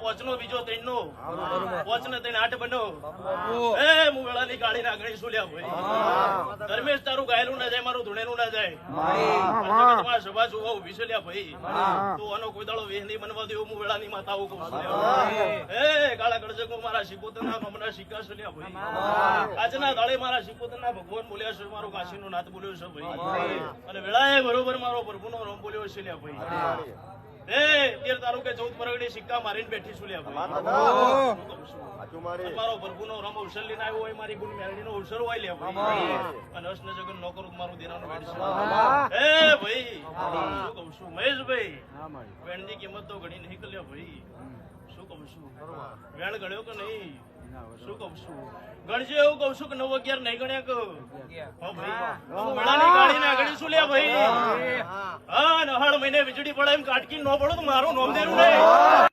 પોચનો બીજો ત્રણનો પોચને ત્રણ 8 બનો એ મુવેળાની ગાડી ના ગણી સુલ્યા ભાઈ ધર્મેશ તારું ગાયલું ના જાય મારું ધૂણેનું ના જાય તમારા સભા જોવા ઉભી છે ભાઈ તું આનો કોઈ દાડો વેહ નહીં બનવા દેવું મુવેળાની માતા કહું છું એ કાળા ગળજકો મારા શિકોતરના મમના શિકા છે ભાઈ આજના દાડે મારા શિકોતરના ભગવાન બોલ્યા છે મારો કાશીનો નાથ બોલ્યો છે ભાઈ અને વેળાએ બરોબર મારો પ્રભુનો રોમ બોલ્યો છે ભાઈ એ 13 તાલુકે 14 પરગડી સિક્કા મારીને બેઠી છું મારો પ્રભુનો રમ અવસર લઈને આવ્યો હોય મારી ગુણ મેરડીનો અવસર હોય લે ભાઈ અને અસને જગન નો કરું મારું દેરાનું બેઠ છે એ ભાઈ શું કહું છું મહેશભાઈ વેણની કિંમત તો ઘણી નહીં કર્યો ભાઈ શું કહું છું વેણ ગણ્યો કે નહીં શું કહું છું ગણજો એવું કહું છું કે 9 11 નહીં ગણ્યા કહો ગાડી ના ગણી શું લે ભાઈ હા નહાળ મહિને વીજળી પડે એમ કાટકી ન પડો તો મારું નોમ દેરું નહીં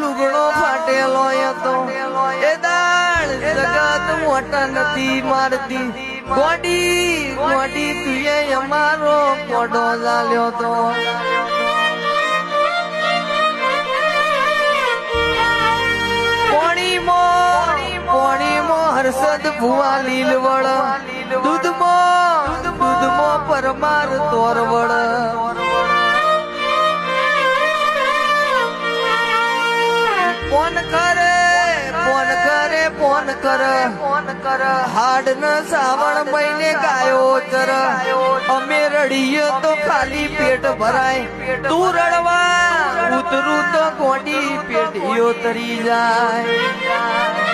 લુગડો ફાટેલો હતો એ દાળ જગત મોટા નથી મારતી ગોડી ગોડી તુએ અમારો કોડો ચાલ્યો તો પોણીમાં હર્ષદ ભુવા લીલવળ દૂધમાં પરમાર તોરવળ ફોન કર હાડ ન સાવણ મહિને ગાયો ચર અમે રડીએ તો ખાલી પેટ ભરાય તું રડવા ઉતરું તો ગોડી પેટીઓ તરી જાય